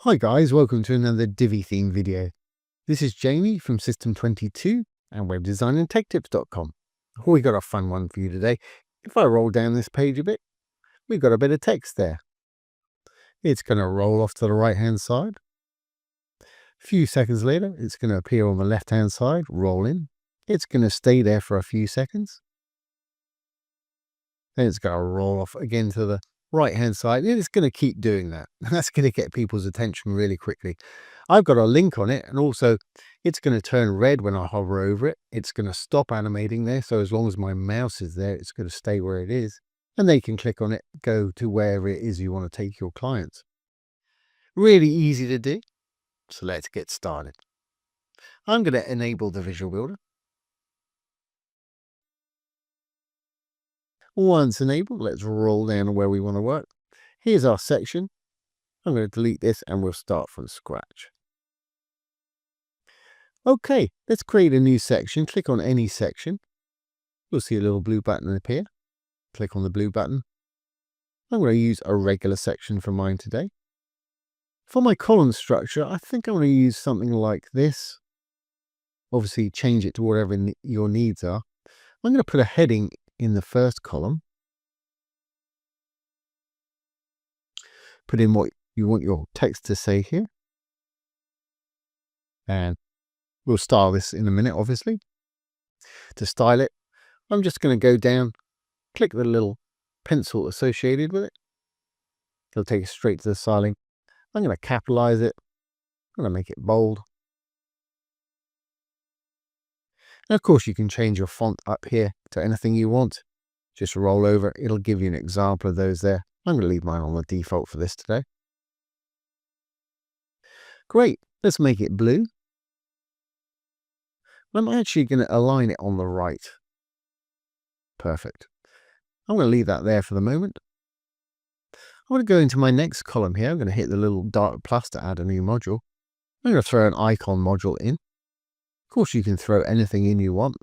Hi guys, welcome to another Divi Theme video. This is Jamie from System22 and webdesignandtechtips.com. We got a fun one for you today. If I roll down this page a bit, we've got a bit of text there. It's going to roll off to the right hand side. A few seconds later, it's going to appear on the left hand side, roll in. It's going to stay there for a few seconds. Then it's going to roll off again to the right hand side, and it's going to keep doing that. That's going to get people's attention really quickly. I've got a link on it, and also it's going to turn red when I hover over it. It's going to stop animating there, so as long as my mouse is there, it's going to stay where it is, and they can click on it, go to wherever it is you want to take your clients. Really easy to do, so let's get started. I'm going to enable the visual builder. Once enabled, let's roll down to where we want to work. Here's our section. I'm going to delete this and we'll start from scratch. Okay, let's create a new section. Click on any section. You'll see a little blue button appear. Click on the blue button. I'm going to use a regular section for mine today. For my column structure, I think I'm going to use something like this. Obviously, change it to whatever your needs are. I'm going to put a heading in the first column. Put in what you want your text to say here. And we'll style this in a minute, obviously. To style it, I'm just going to go down, click the little pencil associated with it. It'll take us straight to the styling. I'm going to capitalize it. I'm going to make it bold. And of course, you can change your font up here to anything you want. Just roll over. It'll give you an example of those there. I'm going to leave mine on the default for this today. Great. Let's make it blue. I'm actually going to align it on the right. Perfect. I'm going to leave that there for the moment. I'm going to go into my next column here. I'm going to hit the little dark plus to add a new module. I'm going to throw an icon module in. Of course, you can throw anything in you want.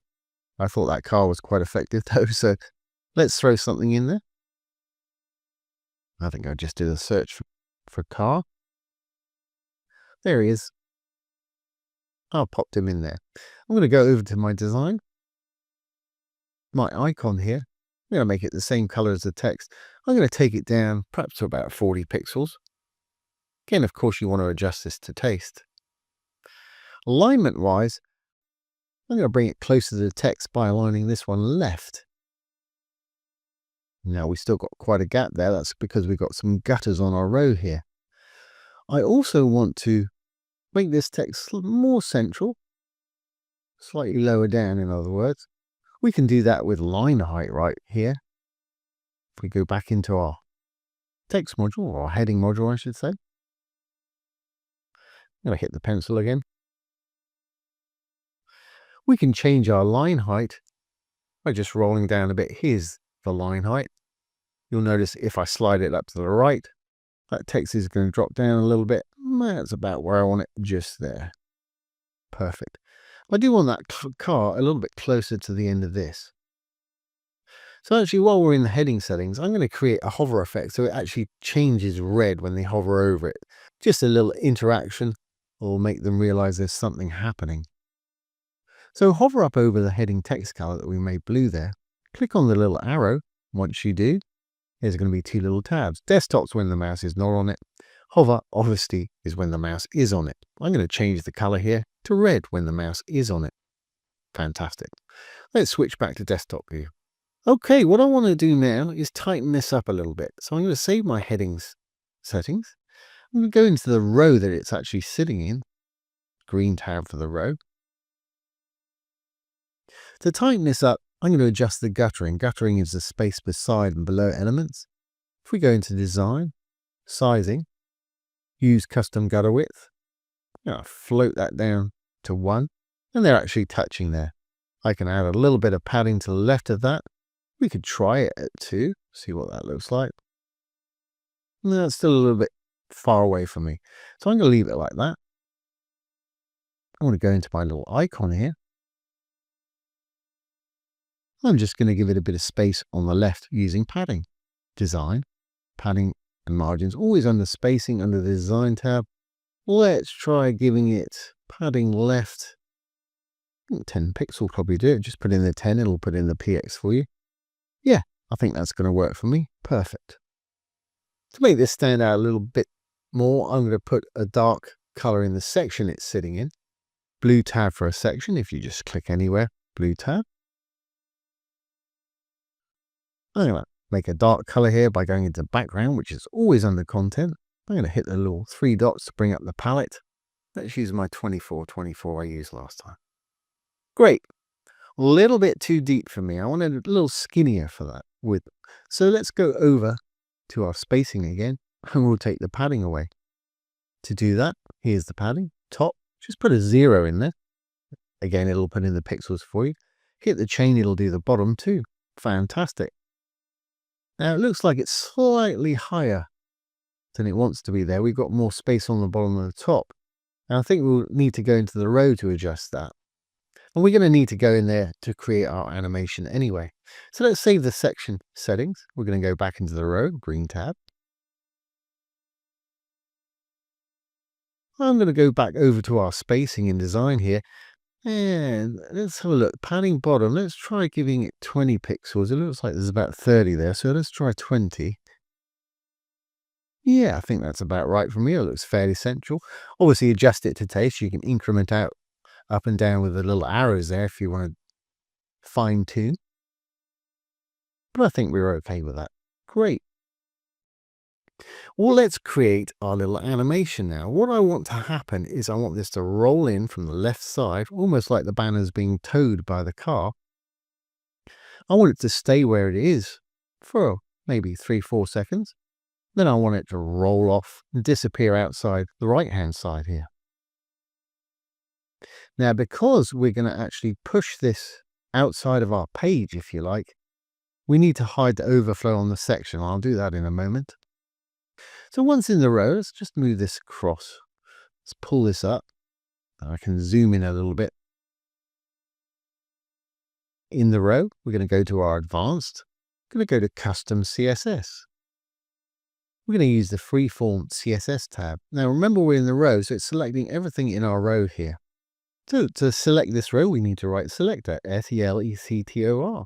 I thought that car was quite effective though, so let's throw something in there. I think I'll just do the search for car. There he is. I'll pop him in there. I'm going to go over to my design. My icon here. I'm going to make it the same color as the text. I'm going to take it down perhaps to about 40 pixels. Again, of course, you want to adjust this to taste. Alignment wise, I'm going to bring it closer to the text by aligning this one left. Now we still got quite a gap there. That's because we've got some gutters on our row here. I also want to make this text more central, slightly lower down in other words. We can do that with line height right here. If we go back into our text module, or our heading module I should say. I'm going to hit the pencil again. We can change our line height by just rolling down a bit. Here's the line height. You'll notice if I slide it up to the right, that text is going to drop down a little bit. That's about where I want it, just there. Perfect. I do want that car a little bit closer to the end of this. So actually, while we're in the heading settings, I'm going to create a hover effect so it actually changes red when they hover over it. Just a little interaction will make them realize there's something happening. So hover up over the heading text color that we made blue there. Click on the little arrow. Once you do, there's going to be two little tabs. Desktop's when the mouse is not on it. Hover, obviously, is when the mouse is on it. I'm going to change the color here to red when the mouse is on it. Fantastic. Let's switch back to desktop view. Okay, what I want to do now is tighten this up a little bit. So I'm going to save my headings settings. I'm going to go into the row that it's actually sitting in. Green tab for the row. To tighten this up, I'm going to adjust the guttering. Guttering is the space beside and below elements. If we go into design, sizing, use custom gutter width, I'm going to float that down to 1, and they're actually touching there. I can add a little bit of padding to the left of that. We could try it at 2, see what that looks like. No, it's still a little bit far away from me. So I'm going to leave it like that. I want to go into my little icon here. I'm just going to give it a bit of space on the left using padding. Design, padding and margins, always under spacing under the design tab. Let's try giving it padding left. 10 pixel probably do it. Just put in the 10, it'll put in the PX for you. Yeah, I think that's going to work for me. Perfect. To make this stand out a little bit more, I'm going to put a dark color in the section it's sitting in. Blue tab for a section. If you just click anywhere, blue tab. I'm going to make a dark color here by going into background, which is always under content. I'm going to hit the little 3 dots to bring up the palette. Let's use my 2424 I used last time. Great. A little bit too deep for me. I wanted a little skinnier for that width. So let's go over to our spacing again, and we'll take the padding away. To do that, here's the padding, top, just put a 0 in there. Again, it'll put in the pixels for you. Hit the chain, it'll do the bottom too. Fantastic. Now it looks like it's slightly higher than it wants to be there. We've got more space on the bottom than the top. And I think we'll need to go into the row to adjust that. And we're going to need to go in there to create our animation anyway. So let's save the section settings. We're going to go back into the row, green tab. I'm going to go back over to our spacing in design here. And let's have a look. Padding bottom, let's try giving it 20 pixels. It looks like there's about 30 there. So let's try 20. Yeah, I think that's about right for me. It looks fairly central. Obviously, adjust it to taste. You can increment out up and down with the little arrows there if you want to fine tune. But I think we're okay with that. Great. Well, let's create our little animation now. What I want to happen is I want this to roll in from the left side, almost like the banner's being towed by the car. I want it to stay where it is for maybe 3-4 seconds. Then I want it to roll off and disappear outside the right-hand side here. Now, because we're going to actually push this outside of our page, if you like, we need to hide the overflow on the section. I'll do that in a moment. So once in the row, let's just move this across. Let's pull this up. I can zoom in a little bit. In the row, we're going to go to our advanced. We're going to go to custom CSS. We're going to use the freeform CSS tab. Now remember, we're in the row, so it's selecting everything in our row here. So to select this row, we need to write selector, S-E-L-E-C-T-O-R.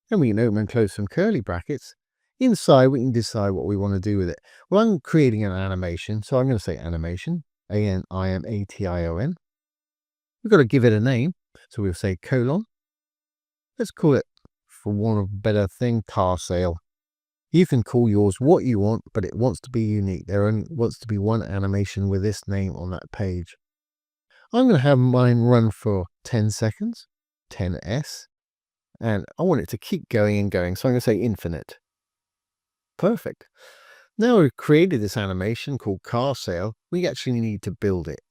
And we can open and close some curly brackets. Inside, we can decide what we want to do with it. Well, I'm creating an animation, so I'm going to say animation, A-N-I-M-A-T-I-O-N. We've got to give it a name, so we'll say colon. Let's call it, for want of a better thing, carsale. You can call yours what you want, but it wants to be unique. There only wants to be one animation with this name on that page. I'm going to have mine run for 10 seconds, 10s, and I want it to keep going and going, so I'm going to say infinite. Perfect. Now we've created this animation called carsale, we actually need to build it.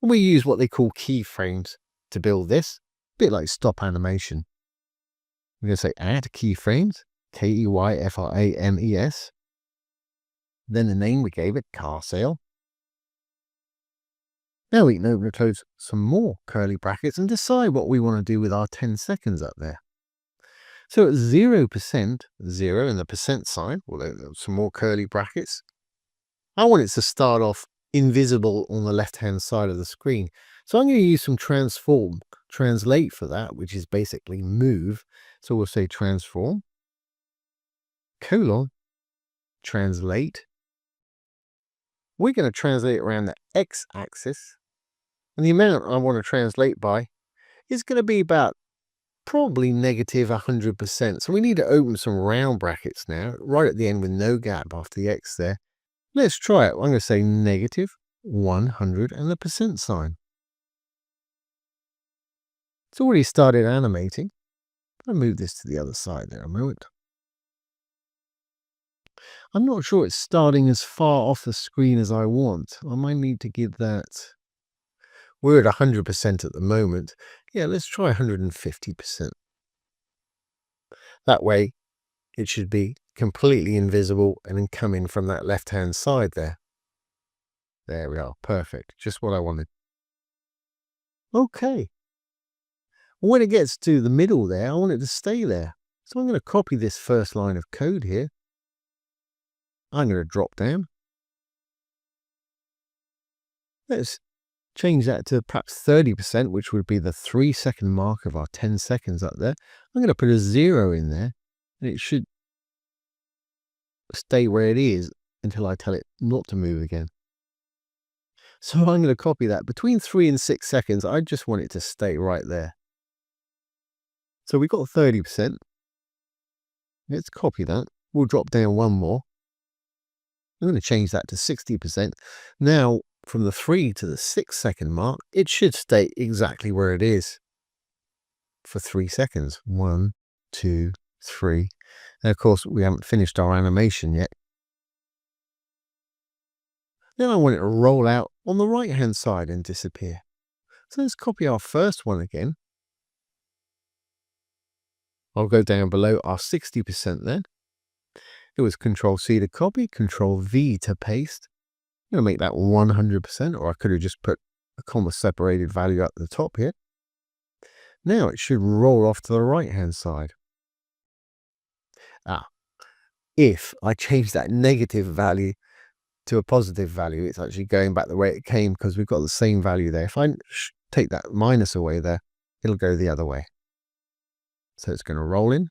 And we use what they call keyframes to build this, a bit like stop animation. We're going to say add keyframes, K-E-Y-F-R-A-M-E-S. Then the name we gave it, carsale. Now we can open and close some more curly brackets and decide what we want to do with our 10 seconds up there. So at 0%, 0 in the percent sign, well, some more curly brackets. I want it to start off invisible on the left-hand side of the screen. So I'm going to use some translate for that, which is basically move. So we'll say transform, colon, translate. We're going to translate around the x-axis. And the amount I want to translate by is going to be about probably negative 100%. So we need to open some round brackets now, right at the end with no gap after the X there. Let's try it. I'm going to say negative 100 and the percent sign. It's already started animating. I'll move this to the other side there a moment. I'm not sure it's starting as far off the screen as I want. I might need to give that... We're at 100% at the moment. Yeah, let's try 150%. That way, it should be completely invisible and then come in from that left-hand side there. There we are. Perfect. Just what I wanted. Okay. When it gets to the middle there, I want it to stay there. So I'm going to copy this first line of code here. I'm going to drop down. Let's change that to perhaps 30%, which would be the 3-second mark of our 10 seconds up there. I'm going to put a 0 in there, and it should stay where it is until I tell it not to move again. So I'm going to copy that. Between 3 and 6 seconds, I just want it to stay right there. So we got 30%. Let's copy that. We'll drop down one more. I'm going to change that to 60%. Now, from the 3 to the 6 second mark, it should stay exactly where it is for 3 seconds. 1, 2, 3. And of course, we haven't finished our animation yet. Then I want it to roll out on the right-hand side and disappear. So let's copy our first one again. I'll go down below our 60% then. It was Control-C to copy, Control-V to paste. I'm going to make that 100%, or I could have just put a comma-separated value at the top here. Now it should roll off to the right-hand side. If I change that negative value to a positive value, it's actually going back the way it came because we've got the same value there. If I take that minus away there, it'll go the other way. So it's going to roll in.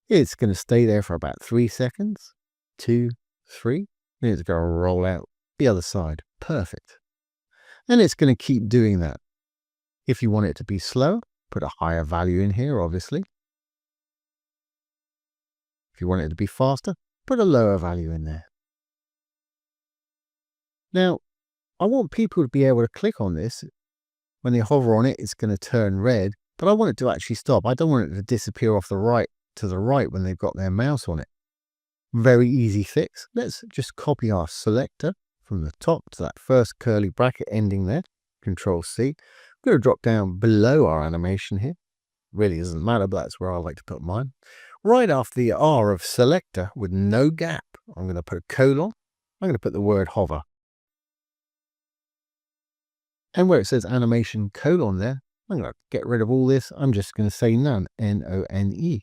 It's going to stay there for about 3 seconds, 2, 3. And it's going to roll out the other side. Perfect. And it's going to keep doing that. If you want it to be slower, put a higher value in here, obviously. If you want it to be faster, put a lower value in there. Now, I want people to be able to click on this. When they hover on it, it's going to turn red, but I want it to actually stop. I don't want it to disappear off the right to the right when they've got their mouse on it. Very easy fix. Let's just copy our selector from the top to that first curly bracket ending there. Control-C. I'm going to drop down below our animation here. Really doesn't matter, but that's where I like to put mine. Right after the R of selector with no gap, I'm going to put a colon. I'm going to put the word hover. And where it says animation colon there, I'm going to get rid of all this. I'm just going to say none, N-O-N-E.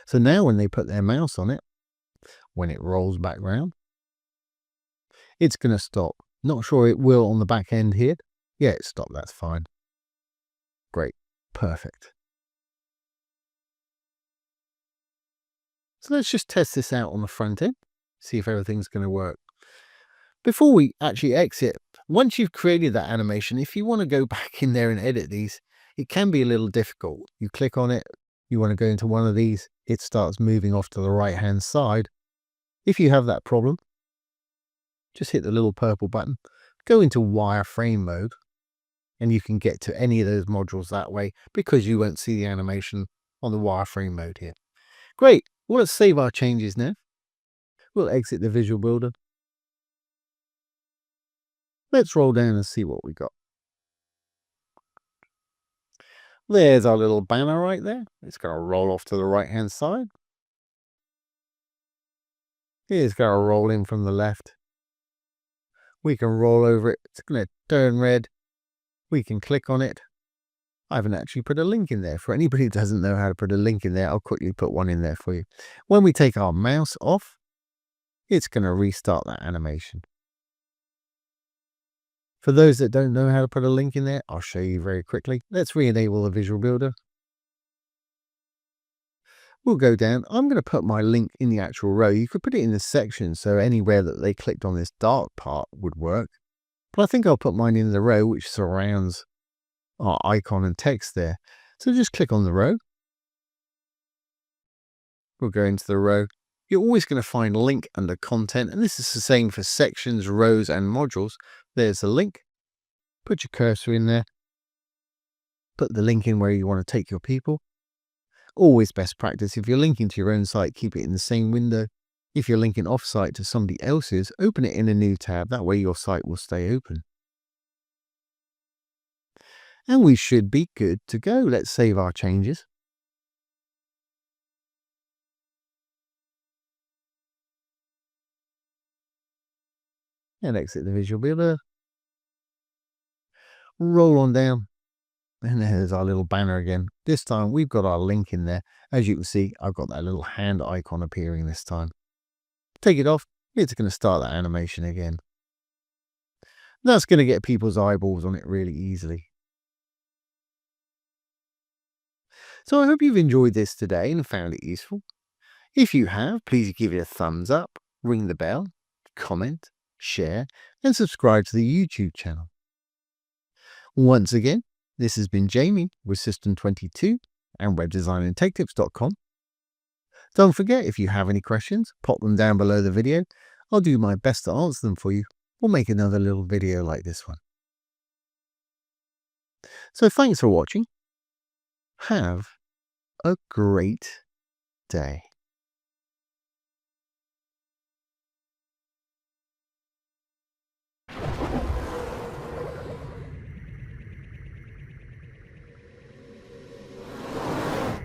So now when they put their mouse on it, when it rolls back round, it's going to stop. Not sure it will on the back end here. Yeah, it stopped. That's fine. Great. Perfect. So let's just test this out on the front end. See if everything's going to work. Before we actually exit, once you've created that animation, if you want to go back in there and edit these, it can be a little difficult. You click on it, you want to go into one of these, it starts moving off to the right-hand side. If you have that problem, just hit the little purple button, go into wireframe mode, and you can get to any of those modules that way because you won't see the animation on the wireframe mode here. Great. Well, let's save our changes now. We'll exit the Visual Builder. Let's roll down and see what we got. There's our little banner right there. It's going to roll off to the right-hand side. It's going to roll in from the left. We can roll over it. It's going to turn red. We can click on it. I haven't actually put a link in there. For anybody who doesn't know how to put a link in there, I'll quickly put one in there for you. When we take our mouse off, it's going to restart that animation. For those that don't know how to put a link in there, I'll show you very quickly. Let's re-enable the Visual Builder. We'll go down. I'm going to put my link in the actual row. You could put it in the section, so anywhere that they clicked on this dark part would work. But I think I'll put mine in the row, which surrounds our icon and text there. So just click on the row. We'll go into the row. You're always going to find link under content, and this is the same for sections, rows, and modules. There's the link. Put your cursor in there. Put the link in where you want to take your people. Always best practice. If you're linking to your own site, keep it in the same window. If you're linking off-site to somebody else's, open it in a new tab. That way your site will stay open. And we should be good to go. Let's save our changes. And exit the Visual Builder. Roll on down. And there's our little banner again. This time we've got our link in there. As you can see, I've got that little hand icon appearing this time. Take it off. It's going to start that animation again. That's going to get people's eyeballs on it really easily. So I hope you've enjoyed this today and found it useful. If you have, please give it a thumbs up, ring the bell, comment, share, and subscribe to the YouTube channel. Once again, this has been Jamie with System22 and webdesignandtechtips.com. Don't forget, if you have any questions, pop them down below the video. I'll do my best to answer them for you, or make another little video like this one. So thanks for watching. Have a great day.